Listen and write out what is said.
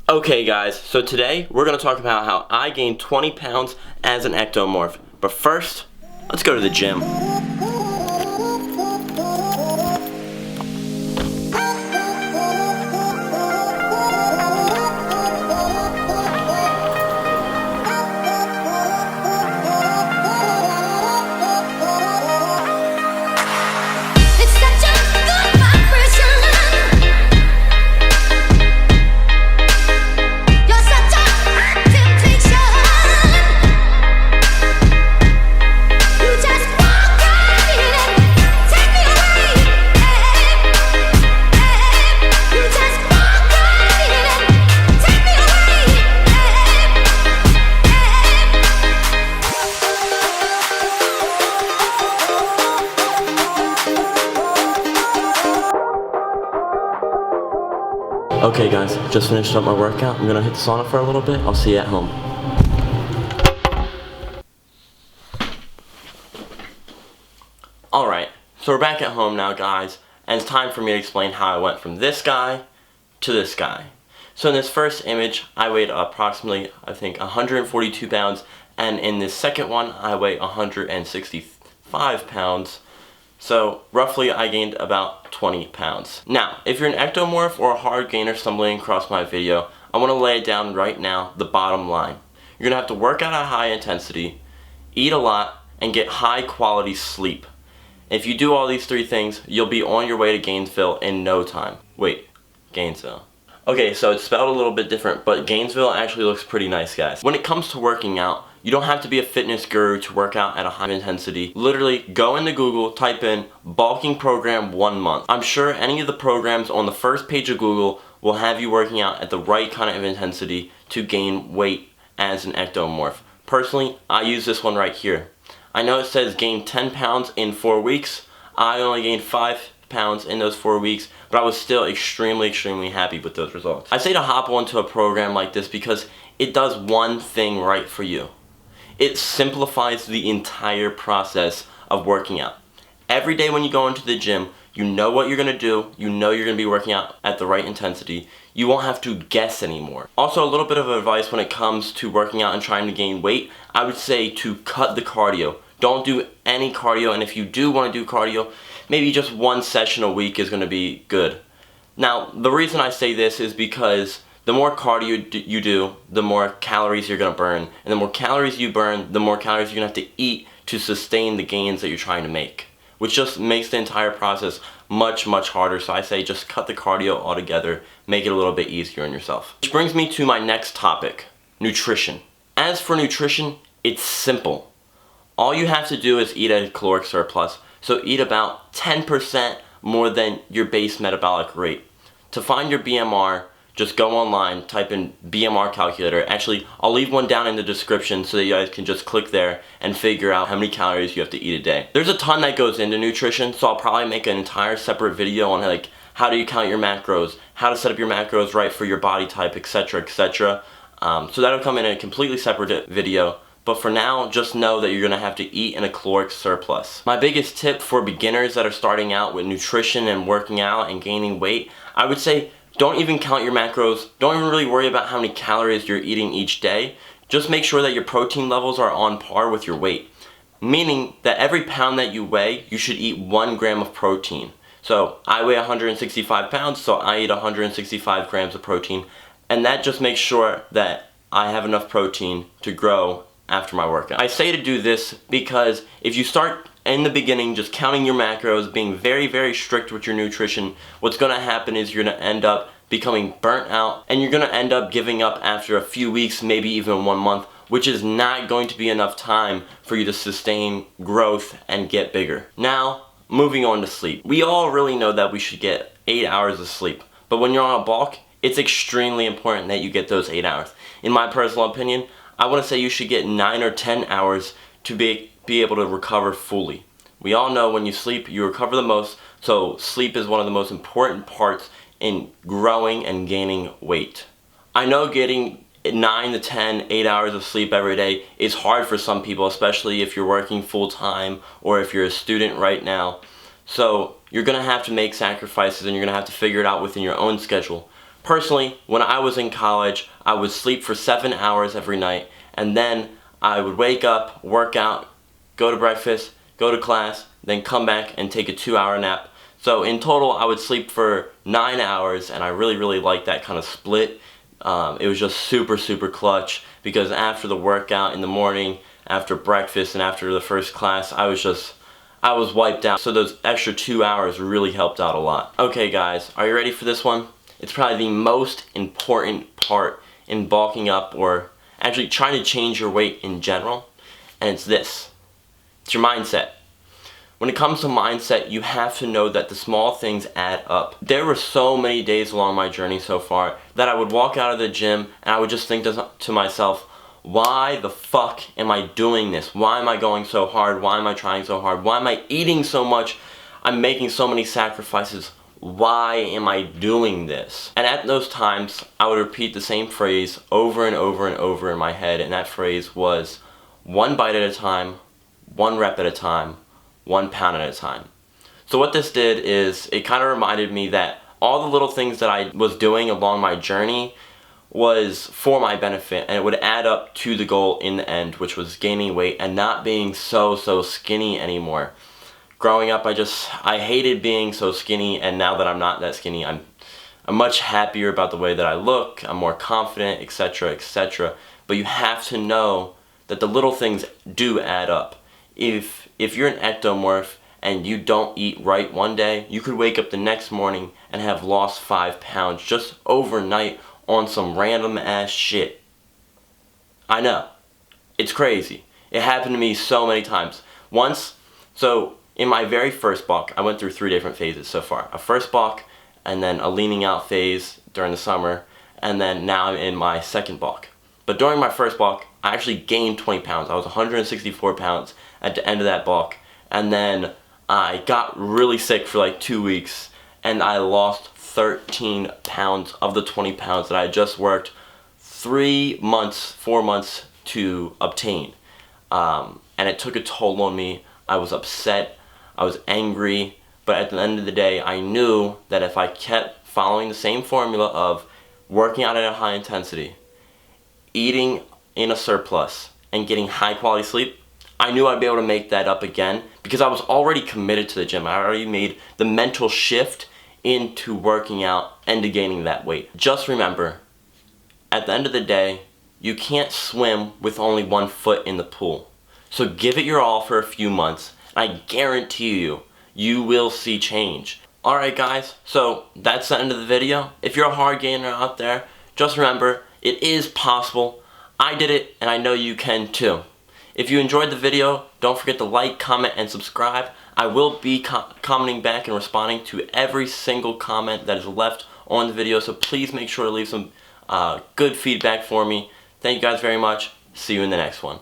Okay guys, so today we're going to talk about how I gained 20 pounds as an ectomorph. But first, let's go to the gym. Okay guys, just finished up my workout. I'm gonna hit the sauna for a little bit. I'll see you at home. Alright, so we're back at home now guys, and it's time for me to explain how I went from this guy to this guy. So in this first image, I weighed approximately, I think, 142 pounds, and in this second one, I weigh 165 pounds. So roughly I gained about 20 pounds. Now, if you're an ectomorph or a hard gainer stumbling across my video, I want to lay it down right now, the bottom line. You're going to have to work out at high intensity, eat a lot, and get high quality sleep. If you do all these three things, you'll be on your way to Gainesville in no time. Wait, Gainesville. Okay, so it's spelled a little bit different, but Gainesville actually looks pretty nice, guys. When it comes to working out, you don't have to be a fitness guru to work out at a high intensity. Literally, go into Google, type in bulking program 1 month. I'm sure any of the programs on the first page of Google will have you working out at the right kind of intensity to gain weight as an ectomorph. Personally, I use this one right here. I know it says gain 10 pounds in 4 weeks. I only gained 5 pounds in those 4 weeks, but I was still extremely happy with those results. I say to hop onto a program like this because it does one thing right for you. It simplifies the entire process of working out. Every day when you go into the gym, you know what you're going to do, you know you're going to be working out at the right intensity. You won't have to guess anymore. Also, a little bit of advice when it comes to working out and trying to gain weight, I would say to cut the cardio. Don't do any cardio, and if you do want to do cardio, maybe just 1 session a week is going to be good. Now, the reason I say this is because the more cardio you do, the more calories you're going to burn. And the more calories you burn, the more calories you're going to have to eat to sustain the gains that you're trying to make. Which just makes the entire process much harder. So I say just cut the cardio altogether, make it a little bit easier on yourself. Which brings me to my next topic, nutrition. As for nutrition, it's simple. All you have to do is eat at a caloric surplus. So eat about 10% more than your base metabolic rate. To find your BMR, just go online, type in BMR calculator. Actually, I'll leave one down in the description so that you guys can just click there and figure out how many calories you have to eat a day. There's a ton that goes into nutrition, so I'll probably make an entire separate video on like how do you count your macros, how to set up your macros right for your body type, etc, etc. So that'll come in a completely separate video. But for now, just know that you're going to have to eat in a caloric surplus. My biggest tip for beginners that are starting out with nutrition and working out and gaining weight, I would say don't even count your macros. Don't even really worry about how many calories you're eating each day. Just make sure that your protein levels are on par with your weight. Meaning that every pound that you weigh, you should eat 1 gram of protein. So I weigh 165 pounds, so I eat 165 grams of protein. And that just makes sure that I have enough protein to grow after my workout. I say to do this because if you start in the beginning just counting your macros, being very strict with your nutrition, what's going to happen is you're going to end up becoming burnt out, and you're going to end up giving up after a few weeks, maybe even 1 month, which is not going to be enough time for you to sustain growth and get bigger. Now, moving on to sleep. We all really know that we should get 8 hours of sleep, but when you're on a bulk, it's extremely important that you get those 8 hours. In my personal opinion, I want to say you should get 9 or 10 hours to be able to recover fully. We all know when you sleep, you recover the most, so sleep is one of the most important parts in growing and gaining weight. I know getting 9 to 10, 8 hours of sleep every day is hard for some people, especially if you're working full time or if you're a student right now. So you're going to have to make sacrifices and you're going to have to figure it out within your own schedule. Personally, when I was in college, I would sleep for 7 hours every night, and then I would wake up, work out, go to breakfast, go to class, then come back and take a 2-hour nap. So in total, I would sleep for 9 hours, and I really liked that kind of split. It was just super clutch, because after the workout in the morning, after breakfast, and after the first class, I was wiped out. So those extra 2 hours really helped out a lot. Okay guys, are you ready for this one? It's probably the most important part in bulking up, or actually trying to change your weight in general, and it's this. It's your mindset. When it comes to mindset, you have to know that the small things add up. There were so many days along my journey so far that I would walk out of the gym and I would just think to myself, why the fuck am I doing this? Why am I going so hard? Why am I trying so hard? Why am I eating so much? I'm making so many sacrifices. Why am I doing this? And at those times, I would repeat the same phrase over and over in my head, and that phrase was, 1 bite at a time, 1 rep at a time, 1 pound at a time. So what this did is, it kind of reminded me that all the little things that I was doing along my journey was for my benefit, and it would add up to the goal in the end, which was gaining weight and not being so skinny anymore. Growing up, I hated being so skinny, and now that I'm not that skinny, I'm much happier about the way that I look, I'm more confident, etc, etc. But you have to know that the little things do add up. If you're an ectomorph and you don't eat right one day, you could wake up the next morning and have lost 5 pounds just overnight on some random ass shit. I know. It's crazy. It happened to me so many times. Once, so in my very first bulk, I went through 3 different phases so far. A first bulk, and then a leaning out phase during the summer, and then now I'm in my second bulk. But during my first bulk, I actually gained 20 pounds. I was 164 pounds at the end of that bulk, and then I got really sick for like 2 weeks, and I lost 13 pounds of the 20 pounds that I just worked 4 months to obtain. And it took a toll on me. I was upset, I was angry, but at the end of the day, I knew that if I kept following the same formula of working out at a high intensity, eating in a surplus, and getting high quality sleep, I knew I'd be able to make that up again, because I was already committed to the gym. I already made the mental shift into working out and to gaining that weight. Just remember, at the end of the day, you can't swim with only 1 foot in the pool. So give it your all for a few months, and I guarantee you, you will see change. Alright guys, so that's the end of the video. If you're a hard gainer out there, just remember, it is possible. I did it, and I know you can too. If you enjoyed the video, don't forget to like, comment, and subscribe. I will be commenting back and responding to every single comment that is left on the video, so please make sure to leave some good feedback for me. Thank you guys very much. See you in the next one.